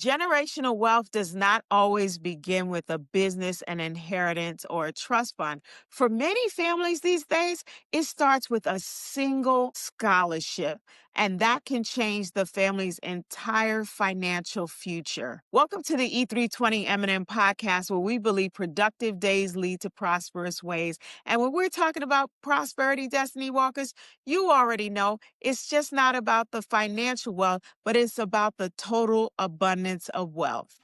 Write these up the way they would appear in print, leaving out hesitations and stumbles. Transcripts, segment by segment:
Generational wealth does not always begin with a business, an inheritance, or a trust fund. For many families these days, it starts with a single scholarship, and that can change the family's entire financial future. Welcome to the E320 M&M podcast, where we believe productive days lead to prosperous ways. And when we're talking about prosperity, Destiny Walkers, you already know it's just not about the financial wealth, but it's about the total abundance of wealth.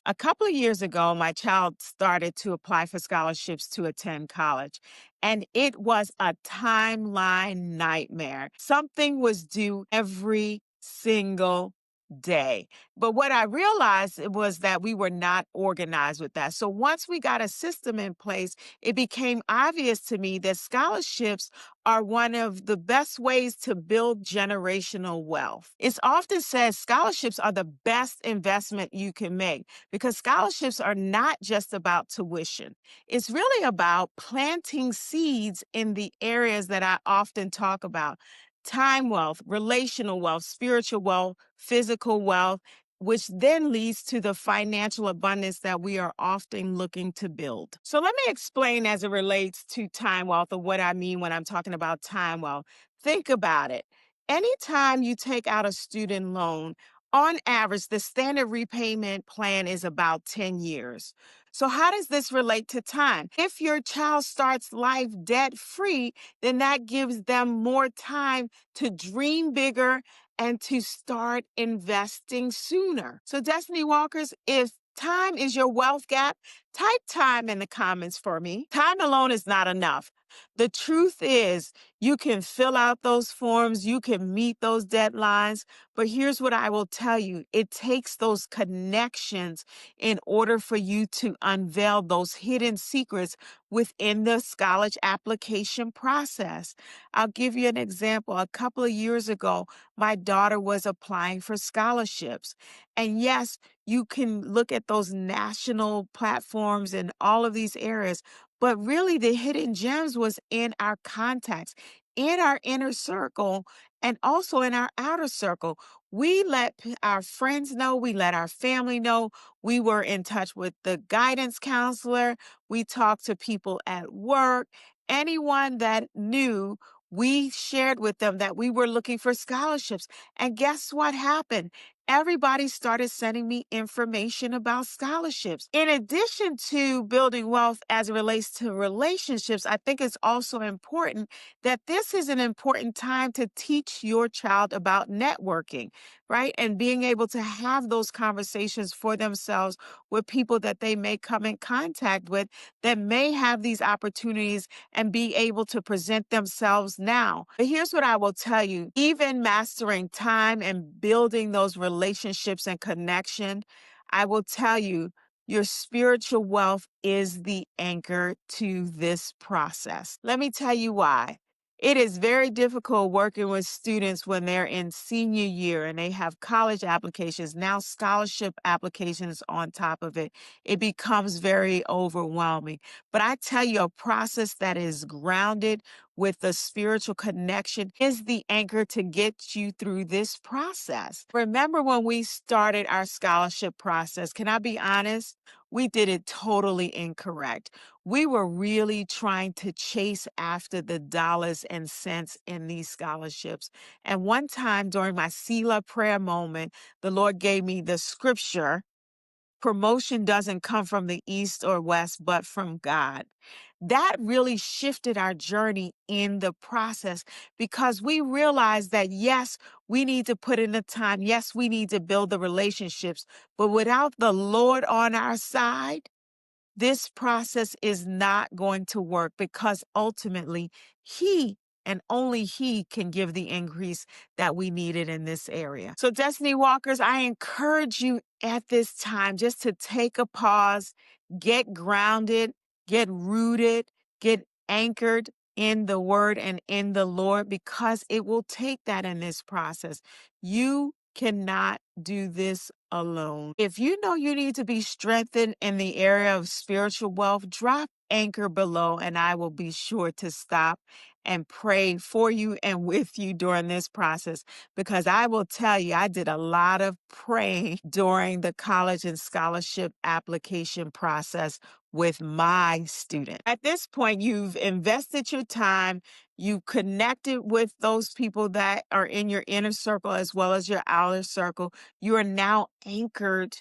A couple of years ago, my child started to apply for scholarships to attend college, and it was a timeline nightmare. Something was due every single day. But what I realized was that we were not organized with that. So once we got a system in place, it became obvious to me that scholarships are one of the best ways to build generational wealth. It's often said scholarships are the best investment you can make because scholarships are not just about tuition. It's really about planting seeds in the areas that I often talk about: time wealth, relational wealth, spiritual wealth, physical wealth, which then leads to the financial abundance that we are often looking to build. So let me explain as it relates to time wealth, or what I mean when I'm talking about time wealth. Think about it. Anytime you take out a student loan, on average, the standard repayment plan is about 10 years. So, how does this relate to time? If your child starts life debt free, then that gives them more time to dream bigger and to start investing sooner. So, Destiny Walkers, if time is your wealth gap, type time in the comments for me. Time alone is not enough. The truth is, you can fill out those forms, you can meet those deadlines, but here's what I will tell you: it takes those connections in order for you to unveil those hidden secrets within the college application process. I'll give you an example. A couple of years ago, my daughter was applying for scholarships. And yes, you can look at those national platforms and all of these areas, but really the hidden gems was in our contacts, in our inner circle, and also in our outer circle. We let our friends know, we let our family know. We were in touch with the guidance counselor. We talked to people at work. Anyone that knew, we shared with them that we were looking for scholarships. And guess what happened? Everybody started sending me information about scholarships. In addition to building wealth as it relates to relationships, I think it's also important that this is an important time to teach your child about networking, right? And being able to have those conversations for themselves with people that they may come in contact with that may have these opportunities and be able to present themselves now. But here's what I will tell you: even mastering time and building those relationships and connection, I will tell you, your spiritual wealth is the anchor to this process. Let me tell you why. It is very difficult working with students when they're in senior year and they have college applications, now scholarship applications on top of it. It becomes very overwhelming. But I tell you, a process that is grounded with the spiritual connection is the anchor to get you through this process. Remember when we started our scholarship process, can I be honest? We did it totally incorrect. We were really trying to chase after the dollars and cents in these scholarships. And one time during my Selah prayer moment, the Lord gave me the scripture: promotion doesn't come from the east or west, but from God. That really shifted our journey in the process because we realized that, yes, we need to put in the time. Yes, we need to build the relationships, but without the Lord on our side, this process is not going to work because ultimately He and only He can give the increase that we needed in this area. So, Destiny Walkers, I encourage you at this time just to take a pause, get grounded, get rooted, get anchored in the Word and in the Lord, because it will take that in this process. You cannot do this alone. If you know you need to be strengthened in the area of spiritual wealth, drop anchor below and I will be sure to stop and pray for you and with you during this process, because I will tell you, I did a lot of praying during the college and scholarship application process with my student. At this point, you've invested your time, you connected with those people that are in your inner circle as well as your outer circle. You are now anchored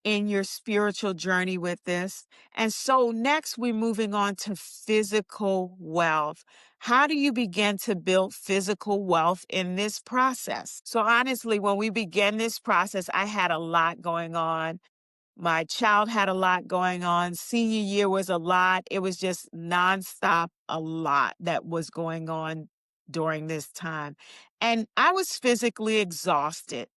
in your spiritual journey with this. And so next, we're moving on to physical wealth. How do you begin to build physical wealth in this process? So honestly, when we began this process, I had a lot going on. My child had a lot going on. Senior year was a lot. It was just nonstop, a lot that was going on during this time. And I was physically exhausted.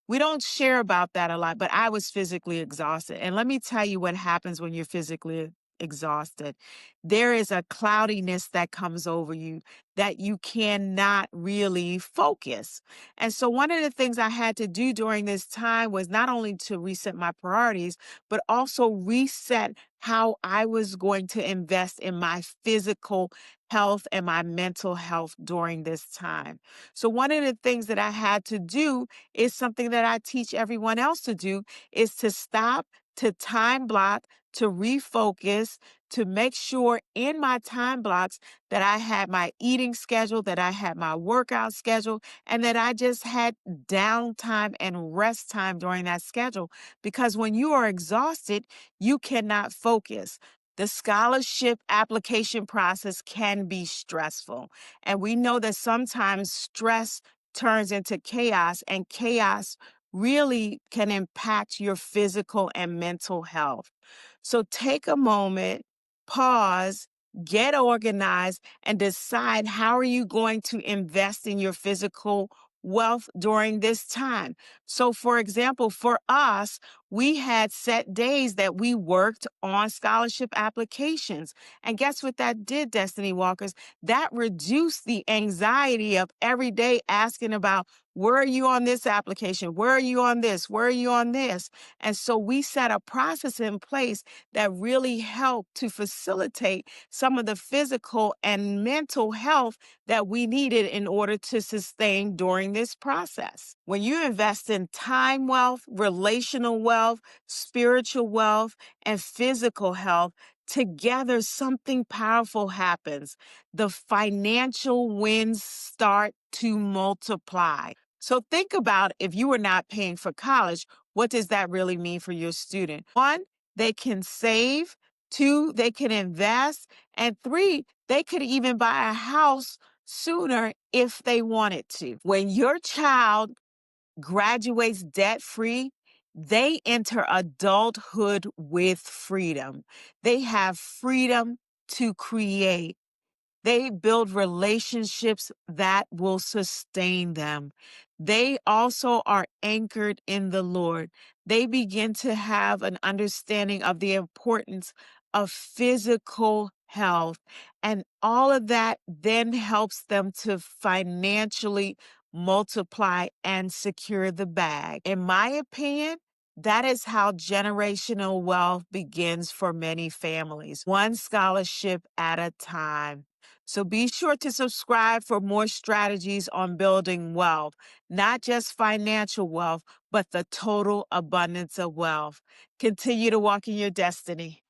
We don't share about that a lot, but I was physically exhausted. And let me tell you what happens when you're physically exhausted. There is a cloudiness that comes over you that you cannot really focus. And so, one of the things I had to do during this time was not only to reset my priorities, but also reset how I was going to invest in my physical health and my mental health during this time. So, one of the things that I had to do is something that I teach everyone else to do, is to stop, to time block, to refocus, to make sure in my time blocks that I had my eating schedule, that I had my workout schedule, and that I just had downtime and rest time during that schedule. Because when you are exhausted, you cannot focus. The scholarship application process can be stressful. And we know that sometimes stress turns into chaos, and chaos really can impact your physical and mental health. So take a moment, pause, get organized, and decide how are you going to invest in your physical wealth during this time. So for example, for us, we had set days that we worked on scholarship applications. And guess what that did, Destiny Walkers? That reduced the anxiety of every day asking about, where are you on this application? Where are you on this? Where are you on this? And so we set a process in place that really helped to facilitate some of the physical and mental health that we needed in order to sustain during this process. When you invest in time wealth, relational wealth, spiritual wealth, and physical health, together something powerful happens. The financial wins start to multiply. So think about, if you were not paying for college, what does that really mean for your student? One, they can save. Two, they can invest. And three, they could even buy a house sooner if they wanted to. When your child graduates debt free, they enter adulthood with freedom. They have freedom to create. They build relationships that will sustain them. They also are anchored in the Lord. They begin to have an understanding of the importance of physical health. And all of that then helps them to financially multiply and secure the bag. In my opinion, that is how generational wealth begins for many families, one scholarship at a time. So be sure to subscribe for more strategies on building wealth, not just financial wealth, but the total abundance of wealth. Continue to walk in your destiny.